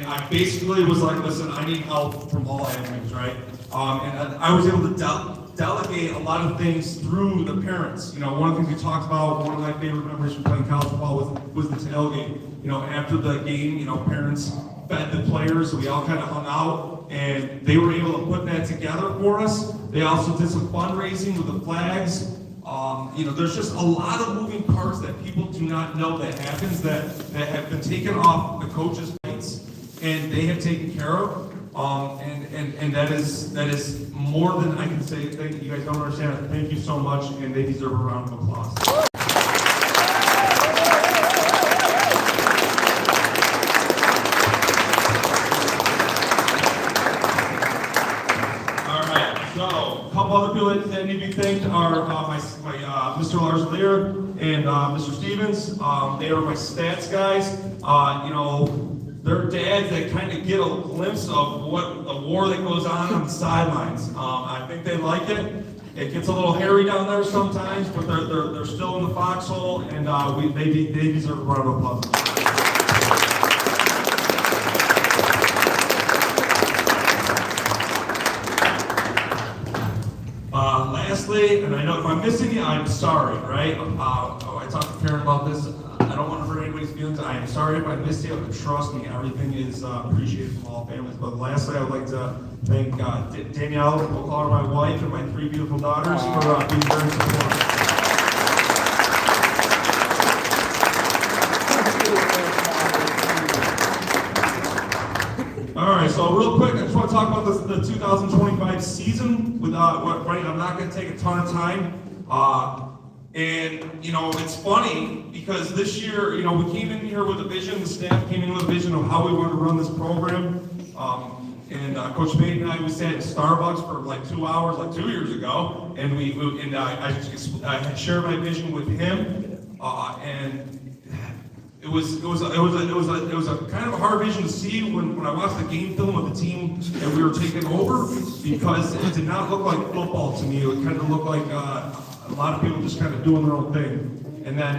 And I basically was like, listen, I need help from all avenues, right? And I was able to delegate a lot of things through the parents. You know, one of the things we talked about, one of my favorite memories from playing college football was the tailgate. You know, after the game, you know, parents fed the players, so we all kind of hung out, and they were able to put that together for us. They also did some fundraising with the flags. You know, there's just a lot of moving parts that people do not know that happens that have been taken off the coaches' plates, and they have taken care of. And that is more than I can say. Thank you. You guys don't understand. Thank you so much, and they deserve a round of applause. All right. So, a couple other people that need to be thanked are Mr. Lars Lear and Mr. Stevens. They are my stats guys. You know. They're dads that kind of get a glimpse of what the war that goes on the sidelines. I think they like it. It gets a little hairy down there sometimes, but they're still in the foxhole, and they deserve a round of applause. Lastly, and I know if I'm missing you, I'm sorry, right? I talked to Karen about this. I don't want to hurt anybody's feelings. I am sorry if I missed you, but trust me, everything is appreciated from all families. But lastly, I would like to thank Danielle, we'll call her my wife, and my 3 beautiful daughters for being very supportive. All right, so real quick, I just want to talk about the 2025 season. I'm not going to take a ton of time. And, you know, it's funny because this year, you know, we came in here with a vision, the staff came in with a vision of how we want to run this program. And Coach Payton and I, we sat at Starbucks for like 2 hours, like 2 years ago, and I shared my vision with him, and it was a kind of a hard vision to see when I watched the game film of the team that we were taking over, because it did not look like football to me. It kind of looked like a lot of people just kind of doing their own thing. And then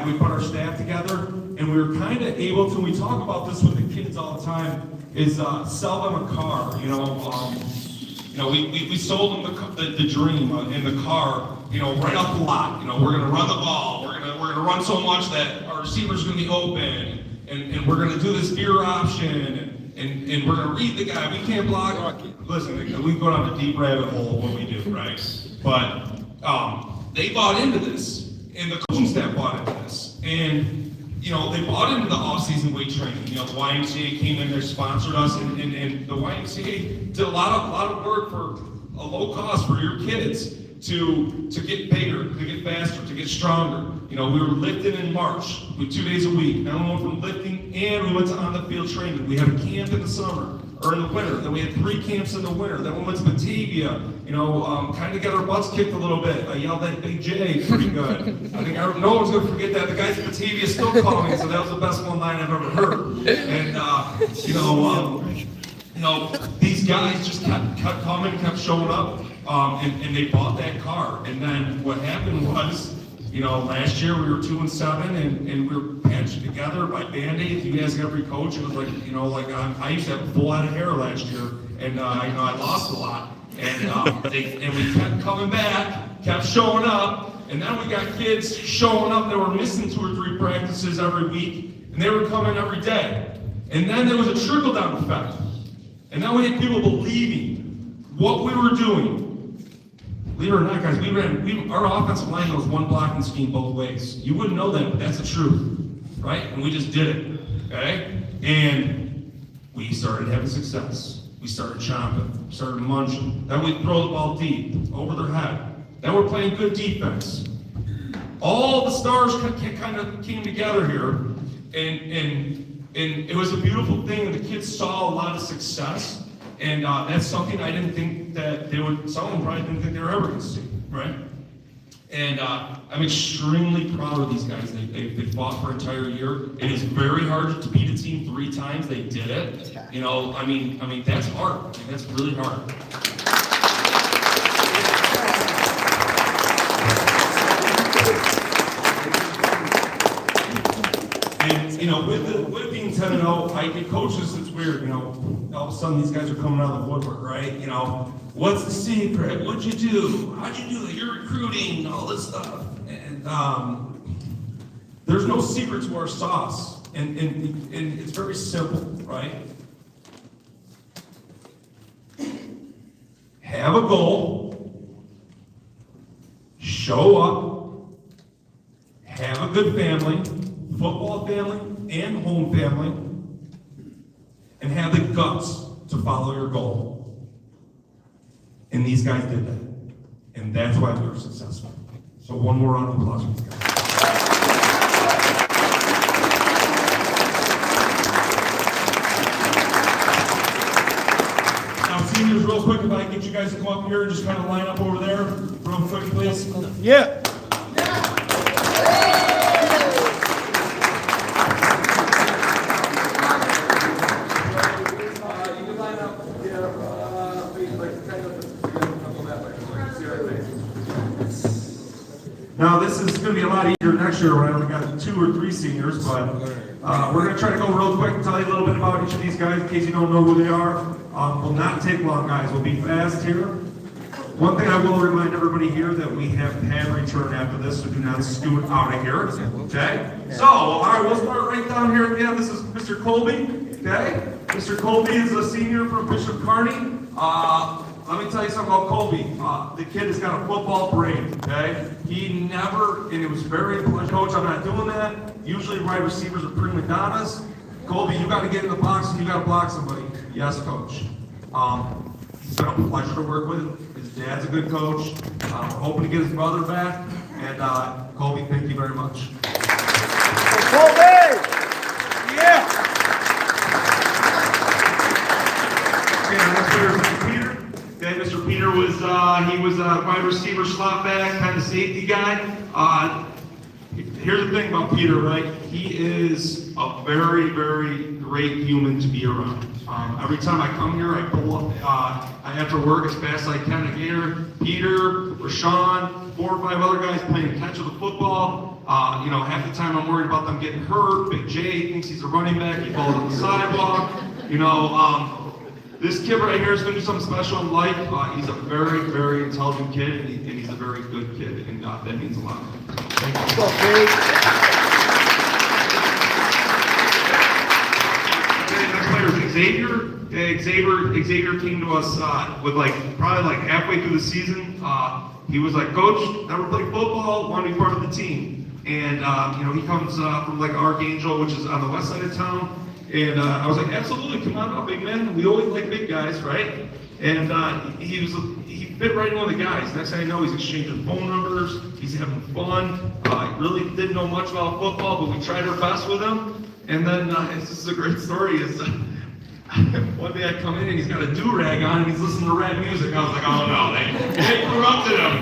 we put our staff together, and we were kind of able to, we talk about this with the kids all the time, is sell them a car. You know, we sold them the dream in the car, you know, right off the lot. You know, we're going to run the ball. We're gonna run so much that our receiver's going to be open, and we're going to do this veer option, and we're going to read the guy. We can't block. Listen, we go down a deep rabbit hole of what we do, right? But they bought into this, and the coaching staff bought into this, and you know, they bought into the off-season weight training. You know, the YMCA came in there, sponsored us, and the YMCA did a lot of work for a low cost for your kids to get bigger, to get faster, to get stronger. You know, we were lifting in March, 2 days a week. Now we went from lifting, and we went to on-the-field training. We had a camp in the summer, or in the winter. Then we had 3 camps in the winter. Then we went to Batavia, you know, kind of got our butts kicked a little bit. I yelled at Big J pretty good. I think no one's going to forget that. The guys at Batavia still call me, so that was the best one line I've ever heard. And, you know, these guys just kept coming, kept showing up, and they bought that car. And then what happened was, you know, last year we were 2-7, and we were patched together by Band-Aids. You ask every coach, it was like, you know, like I used to have a full head of hair last year, and you know, I lost a lot. And we kept coming back, kept showing up, and then we got kids showing up that were missing 2 or 3 practices every week, and they were coming every day. And then there was a trickle-down effect. And then we had people believing what we were doing. Believe it or not, guys, our offensive line was one blocking scheme both ways. You wouldn't know that, but that's the truth, right? And we just did it, okay? And we started having success. We started chomping, started munching. Then we throw the ball deep, over their head. Then we're playing good defense. All the stars kind of came together here, and it was a beautiful thing, and the kids saw a lot of success. And that's something I didn't think that they would, some of them probably didn't think they were ever going to see, right? And I'm extremely proud of these guys. They fought for an entire year. It is very hard to beat a team 3 times. They did it. You know, I mean that's hard. I mean, that's really hard. And you know, with it being 10-0, I get coaches, it's weird, all of a sudden these guys are coming out of the woodwork, right? What's the secret? What'd you do? How'd you do it? You're recruiting, all this stuff. And there's no secret to our sauce. And it's very simple, right? Have a goal, show up, have a good family, football family and home family, and have the guts to follow your goal. And these guys did that. And that's why we were successful. So one more round of applause for these guys. Seniors, real quick, if I can get you guys to come up here and just kind of line up over there, real quick, please. Yeah. Now, this is going to be a lot easier next year when I only got 2 or 3 seniors, but we're going to try to go real quick and tell you a little bit about each of these guys in case you don't know who they are. Will not take long, guys. We'll be fast here. One thing I will remind everybody here that we have pad return after this, so do not scoot out of here. Okay? So, all right, we'll start right down here again. This is Mr. Colby. Okay? Mr. Colby is a senior from Bishop Kearney. Let me tell you something about Colby. The kid has got a football brain, okay? He never, and it was very important, coach, I'm not doing that. Usually wide receivers are prima donnas. Colby, you got to get in the box and you got to block somebody. Yes, coach. It's been a pleasure to work with. His dad's a good coach. We're hoping to get his brother back. And Colby, thank you very much. Colby! Yeah! Okay, next player is Mr. Peter. Okay, Mr. Peter was he was a wide receiver, slot back, kind of safety guy. Here's the thing about Peter, right? He is a very, very great human to be around. Every time I come here, I pull up, I have to work as fast as I can to get here. Peter, Rashawn, 4 or 5 other guys playing catch of the football. Half the time I'm worried about them getting hurt. Big J thinks he's a running back. He falls on the sidewalk. This kid right here is going to do something special in life. He's a very, very intelligent kid, and he's a very good kid, and that means a lot. Thank you. Okay, next player is Xavier. Xavier came to us with probably halfway through the season. He was like, Coach, never played football, want to be part of the team. And he comes from Archangel, which is on the west side of town. And I was like, absolutely, come on up, big man. We always like big guys, right? And he fit right in with the guys. Next thing I know, he's exchanging phone numbers. He's having fun. Really didn't know much about football, but we tried our best with him. And then, this is a great story, one day I come in and he's got a do-rag on and he's listening to rap music. I was like, oh no, they corrupted him.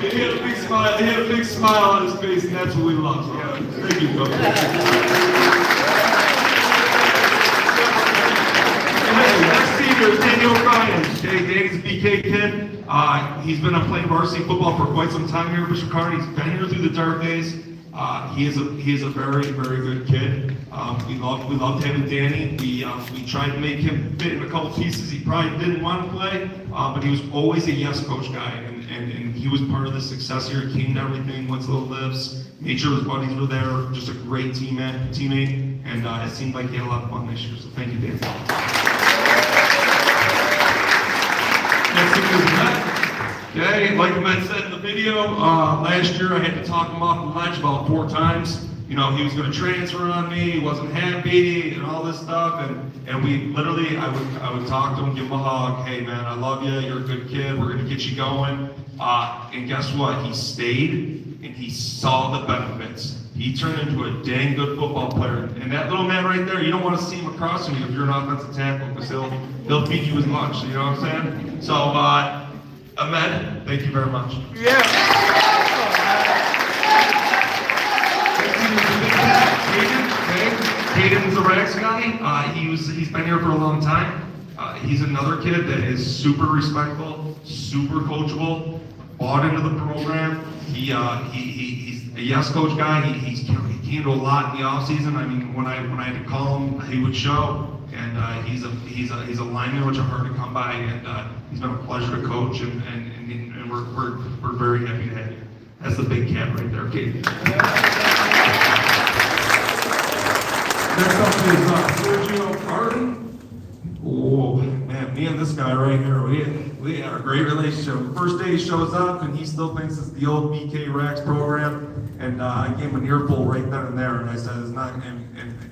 And he had a big smile. He had a big smile on his face, and that's what we love. So, thank you, Coach. Next senior is Danny O'Brien. Okay, Danny's a BK kid. He's been playing varsity football for quite some time here at Bishop Kearney. He's been here through the dark days. He is a very, very good kid. We loved having Danny. We tried to make him fit in a couple pieces he probably didn't want to play, but he was always a yes coach guy, and he was part of the success here. He came to everything, went to the lifts, made sure his buddies were there. Just a great teammate, and it seemed like he had a lot of fun this year. So thank you, Danny. Next thing is Matt. Okay, like Matt said in the video, last year I had to talk him off the ledge about 4 times. He was going to transfer on me, he wasn't happy, and all this stuff, and we literally, I would talk to him, give him a hug, hey man, I love you, you're a good kid, we're going to get you going, and guess what, he stayed, and he saw the benefits. He turned into a dang good football player, and that little man right there, you don't want to see him across from you if you're an offensive tackle, because he'll feed you his lunch, you know what I'm saying? So, Ahmed, thank you very much. Yeah. Caden's a Rags guy. He's been here for a long time. He's another kid that is super respectful, super coachable, bought into the program. He's a yes coach guy. He handle a lot in the off season. I mean, when I had to call him, he would show. And he's a lineman which are hard to come by, and he's been a pleasure to coach, and we're very happy to have you. That's the big cat right there, Kate. Next up is Sergio Carden. Oh man, me and this guy right here, we had a great relationship. First day he shows up, and he still thinks it's the old BK Rax program. And I gave him an earful right then and there, and I said, it's not, and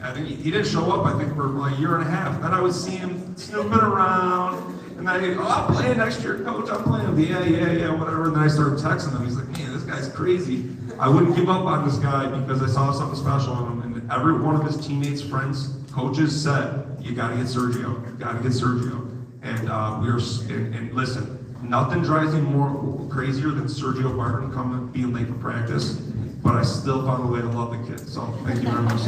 I think he didn't show up, I think, for like a year and a half. Then I would see him snooping around, and then he'd go, I'll play next year, coach, I'm playing. Yeah, whatever. And then I started texting him. He's like, man, this guy's crazy. I wouldn't give up on this guy because I saw something special in him. And every one of his teammates, friends, coaches said, you gotta get Sergio, you gotta get Sergio. And and listen, nothing drives me more crazier than Sergio Barton coming, being late for practice. But I still found a way to love the kid. So thank you very much.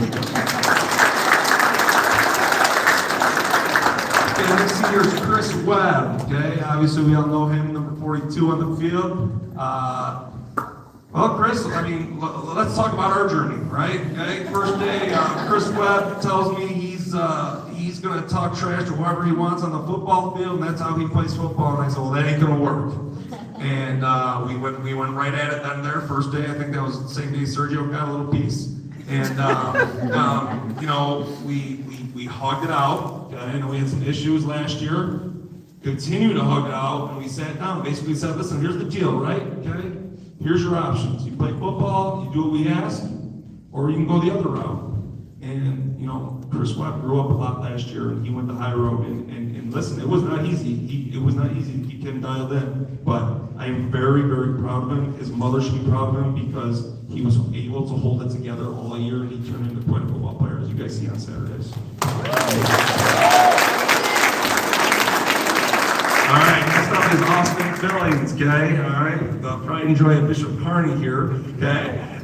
Okay, next here is Chris Webb. Okay, obviously we all know him, number 42 on the field. Well, Chris, I mean, let's talk about our journey, right? Okay, first day, Chris Webb tells me he's going to talk trash to whoever he wants on the football field, and that's how he plays football. And I said, well, that ain't going to work. And we went right at it then there. First day, I think that was the same day Sergio got a little piece. And, you know, we hugged it out. Okay? I know we had some issues last year. Continue to hug it out. And we sat down, basically said, listen, here's the deal, right? Okay? Here's your options. You play football, you do what we ask, or you can go the other route. And, you know, Chris Webb grew up a lot last year, and he went the high road. And listen, it was not easy. It was not easy to keep him dialed in. But I am very, very proud of him. His mother should be proud of him because he was able to hold it together all year, and he turned into quite a football player, as you guys see on Saturdays. All right, next up is Austin Billings, okay? All right, the pride and joy of Bishop Kearney here, okay?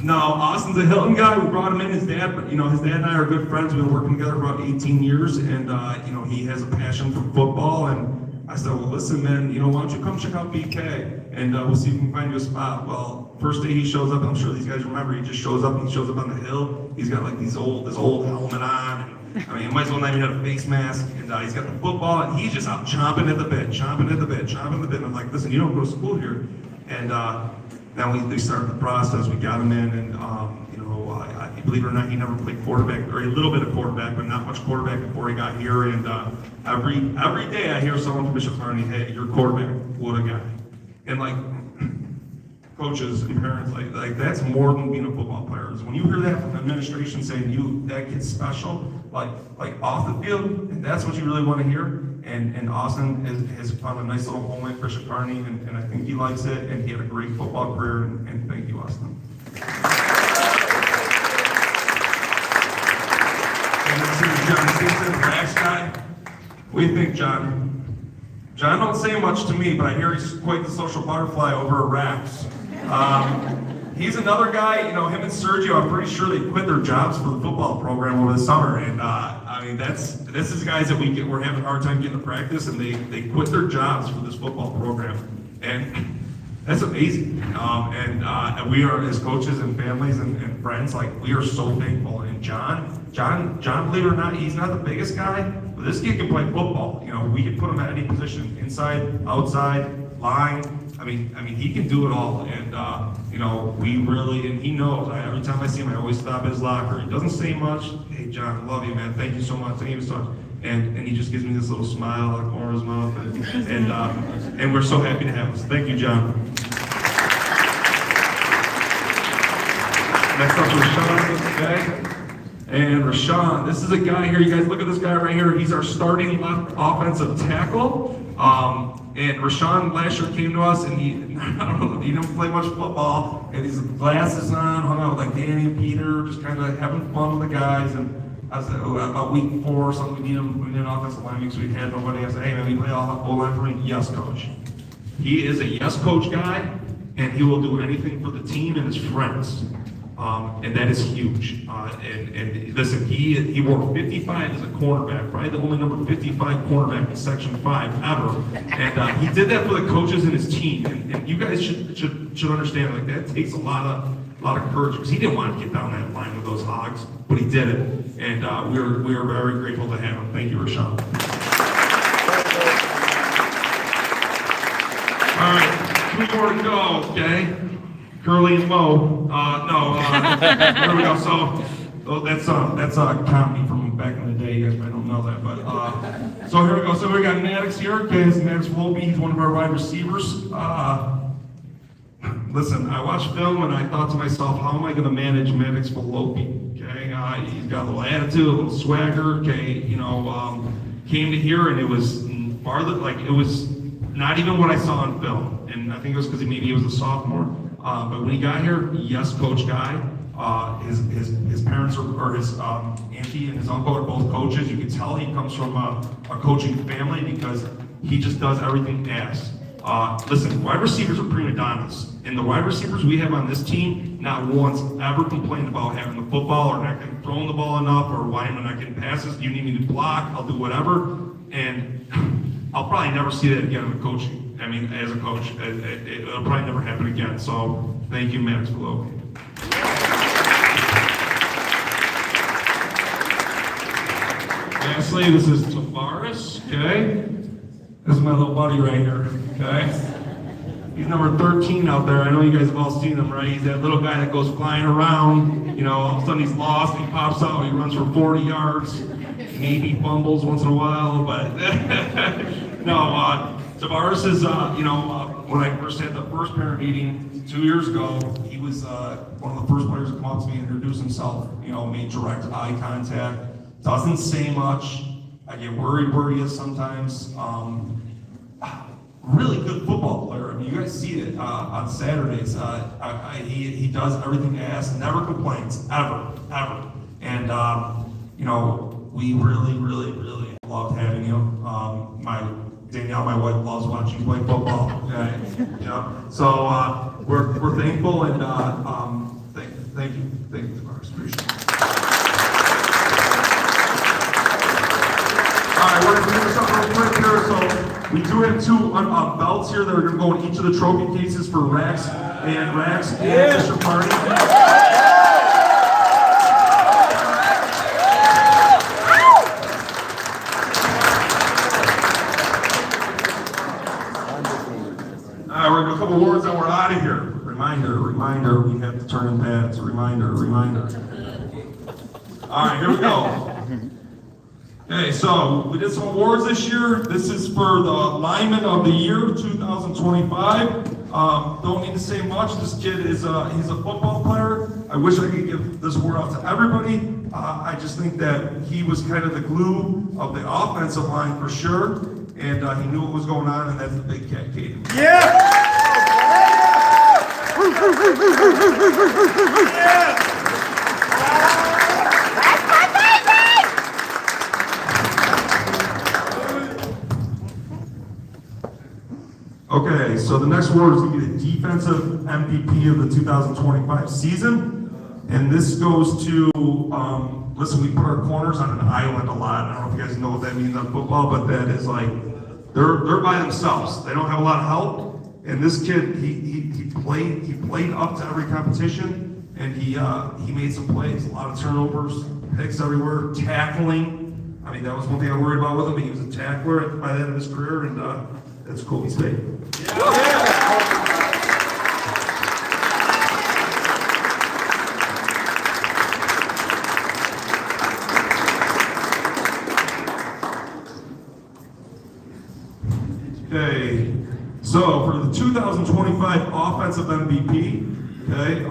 No, Austin's a Hilton guy. We brought him in. His dad and I are good friends. We've been working together for about 18 years, and you know, he has a passion for football. And I said, well, listen, man, you know, why don't you come check out BK, and we'll see if we can find you a spot. Well, first day he shows up, I'm sure these guys remember. He just shows up. He shows up on the hill. He's got like this old helmet on. And, I mean, he might as well not even have a face mask. And he's got the football, and he's just out chomping at the bit. And I'm like, listen, you don't go to school here. And then we started the process. We got him in, and you know, believe it or not, he never played quarterback, or a little bit of quarterback, but not much quarterback before he got here. And every day I hear someone from Bishop Kearney, hey, you're quarterback, what a guy. And like coaches and parents, like that's more than being a football player. When you hear that from administration saying that kid's special, like off the field, and that's what you really want to hear. And Austin has found a nice little home at Bishop Kearney, and I think he likes it, and he had a great football career, and thank you, Austin. And this is John Simpson, Rax guy. What do you think, John? John don't say much to me, but I hear he's quite the social butterfly over at Rax. He's another guy, you know, him and Sergio, I'm pretty sure they quit their jobs for the football program over the summer. And I mean, this is guys that we're having a hard time getting to practice, and they quit their jobs for this football program. And that's amazing. And we are, as coaches and families and friends, like, we are so thankful. And John, believe it or not, he's not the biggest guy, but this kid can play football. You know, we can put him at any position, inside, outside, line. I mean, he can do it all, and you know, and he knows. Every time I see him, I always stop at his locker. He doesn't say much. Hey, John, I love you, man. Thank you so much. Thank you so much. And he just gives me this little smile out of the corner of his mouth, and we're so happy to have him. So thank you, John. Next up, Rashawn, okay? And Rashawn, this is a guy here. You guys look at this guy right here. He's our starting left offensive tackle. And Rashawn last year came to us, and he didn't play much football, and he's glasses on, hung out with like Danny and Peter, just kind of having fun with the guys. And I was like, about week 4 or something, we need an offensive line because we had nobody. I said, hey man, we play O-line for me? Yes, coach. He is a yes, coach guy, and he will do anything for the team and his friends. And that is huge. And listen, he wore 55 as a cornerback, probably the only number 55 cornerback in Section 5 ever. And he did that for the coaches and his team. And you guys should understand, like, that takes a lot of of courage, because he didn't want to get down that line with those hogs, but he did it, and we are very grateful to have him. Thank you, Rashawn. All right, 2 more to go, okay? Curly and Mo. Here we go. So that's comedy from back in the day. You guys might don't know that, but so here we go. So we got Maddox here. Okay, this is Maddox Wolby. He's one of our wide receivers. Listen, I watched film and I thought to myself, how am I going to manage Maddox Wolby? Okay, he's got a little attitude, a little swagger. Okay, came to here and it was farther, like it was not even what I saw on film. And I think it was because maybe he was a sophomore. But when he got here, yes, coach guy. His parents or his auntie and his uncle are both coaches. You can tell he comes from a coaching family because he just does everything asked. Listen, wide receivers are prima donnas. And the wide receivers we have on this team not once ever complained about having the football or not getting thrown the ball enough or why am I not getting passes. You need me to block, I'll do whatever. And I'll probably never see that again in coaching. I mean, as a coach, it'll probably never happen again. So thank you, Max Below. Lastly, this is Tavares, okay? This is my little buddy right here, okay? He's number 13 out there. I know you guys have all seen him, right? He's that little guy that goes flying around. All of a sudden he's lost, he pops out, he runs for 40 yards. Maybe fumbles once in a while, but no, Tavares is, when I first had the first parent meeting 2 years ago, he was one of the first players to come up to me and introduce himself, made direct eye contact, doesn't say much. I get worried where he is sometimes. Really good football player. I mean, you guys see it on Saturdays. He does everything asked, never complains, ever. And, we really loved having him. Danielle, my wife, loves watching you play football. Okay? So we're thankful and thank you, Tavares. Appreciate it. All right, we're gonna do something real quick here. So we do have 2 belts here that are gonna go in each of the trophy cases for Rax and Mr. Party. We're gonna do a couple words and we're out of here. Reminder, we have to turn in pads. Reminder. All right, here we go. Okay, so we did some awards this year. This is for the Lineman of the Year 2025. Don't need to say much. This kid is he's a football player. I wish I could give this award out to everybody. I just think that he was kind of the glue of the offensive line for sure. And he knew what was going on, and that's the big cat, Caden. Yeah! Okay, so the next award is going to be the Defensive MVP of the 2025 season. And this goes to, listen, we put our corners on an island a lot. I don't know if you guys know what that means on football, but that is like, they're by themselves. They don't have a lot of help. And this kid, he played up to every competition, and he made some plays, a lot of turnovers, picks everywhere, tackling. I mean, that was one thing I worried about with him, but he was a tackler by the end of his career, and that's cool. He stayed. Okay, so for the 2025 Offensive MVP, okay,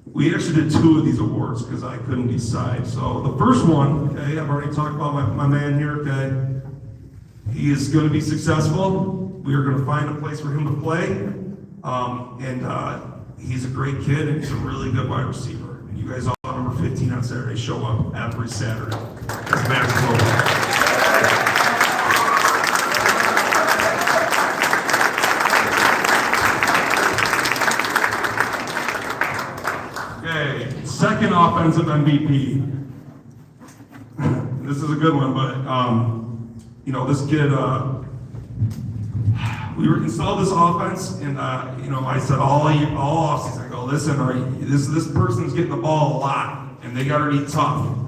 we actually did 2 of these awards because I couldn't decide. So the first one, okay, I've already talked about my man here, okay. He is going to be successful. We are going to find a place for him to play. And he's a great kid and he's a really good wide receiver. And you guys all number 15 on Saturday show up every Saturday. That's Max Below. Second offensive MVP. This is a good one, but this kid we installed this offense, and I said all offseason, I go, listen, this person's getting the ball a lot, and they got to be tough.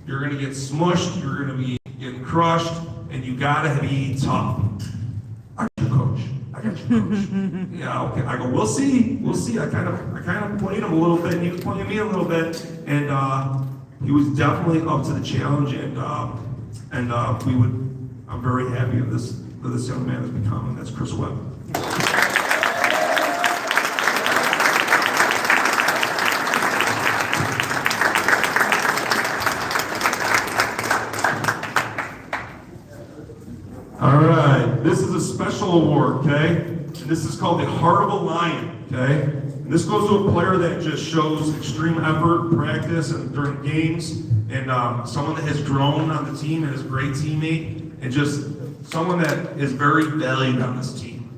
You're going to get smushed, you're going to be getting crushed, and you got to be tough. I got you, coach. Yeah, okay. I go, we'll see. I kind of played him a little bit, and he was playing me a little bit, and he was definitely up to the challenge, and I'm very happy of this young man has become, and that's Chris Webb. All right, this is a special award, okay? And this is called the Heart of a Lion, okay? And this goes to a player that just shows extreme effort, practice, and during games, and someone that has grown on the team and is a great teammate, and just someone that is very valued on this team.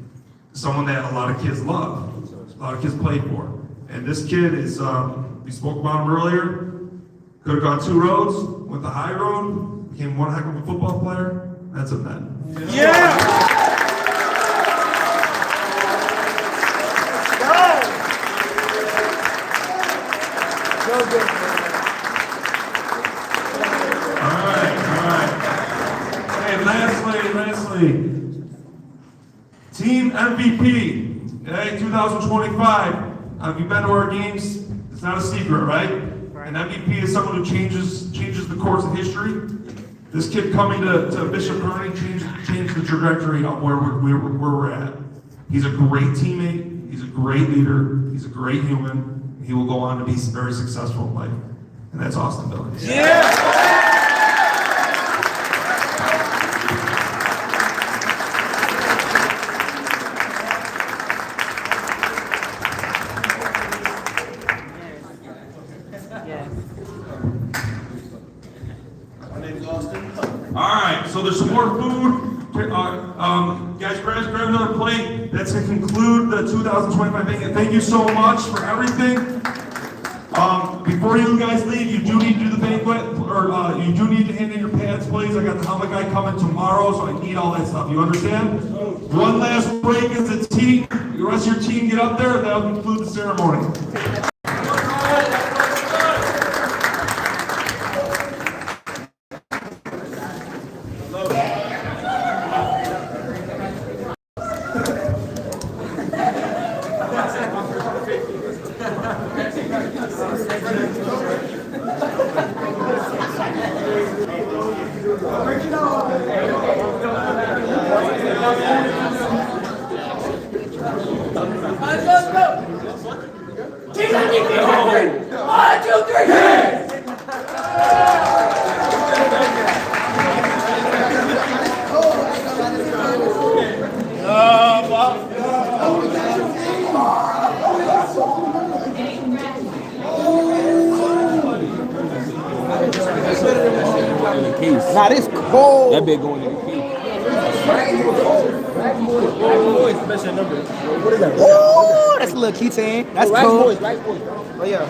Someone that a lot of kids love, a lot of kids played for. And this kid is, we spoke about him earlier, could have gone 2 roads, went the high road, became one heck of a football player. That's a man. Yeah! All right. Hey, lastly, team MVP, okay, 2025. If you've been to our games, it's not a secret, right? An MVP is someone who changes the course of history. This kid coming to Bishop Kearney changed the trajectory of where we're at. He's a great teammate. He's a great leader. He's a great human. He will go on to be very successful in life. And that's Austin Billings. Yeah! Alright, so there's some more food. Guys, grab another plate. That's going to conclude the 2025 banquet. Thank you so much for everything. Before you guys leave, you do need to do the banquet, or you do need to hand in your pads, please. I got the helmet guy coming tomorrow, so I need all that stuff. You understand? One last break as a team. The rest of your team get up there, and that'll conclude the ceremony. Nah, this cold. That big going in the key. Oh, that's a little keychain. That's cool. Oh yeah.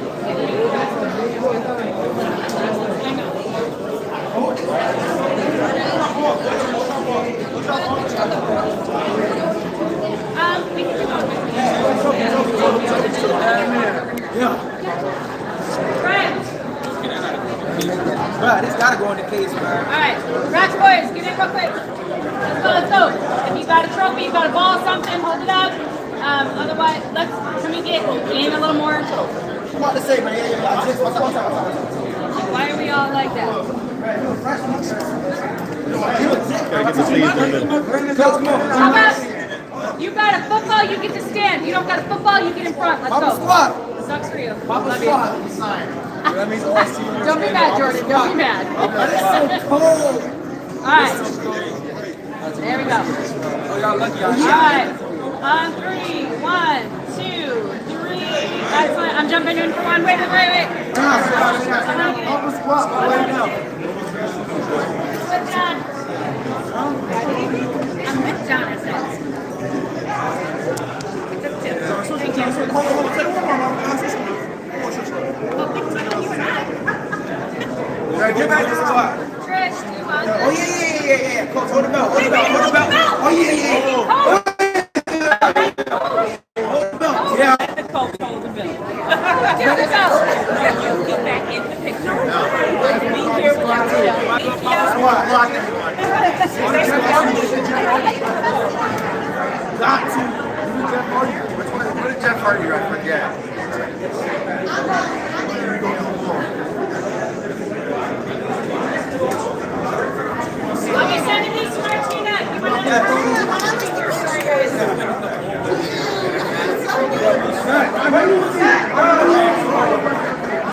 Bro, this gotta go in the case, bro. Alright, Rats boys, get in real quick. Let's go. If you got a trophy, you got a ball, something, hold it up. Otherwise, can we get in a little more? What to say, man? Why are we all like that? How about you got a football, you get to stand. You don't got a football, you get in front. Let's go. Squad. Sucks for you. Papa Love squad. you. Don't be mad, Jordan. Don't be mad. That's so cold. Alright. There we go. Alright. On 3, 1, 2, 3. Excellent. I'm jumping in for one. Wait. Papa squad. Right now. With John. I'm with John, I said. Thank you. Get back to the squad. Trish, do you want Oh, yeah. Coach, hold the belt. Oh, yeah. Got to. Jeff Hardy. What did Jeff Hardy run for? Yeah. Okay, send these to Martina. You want to sorry, guys.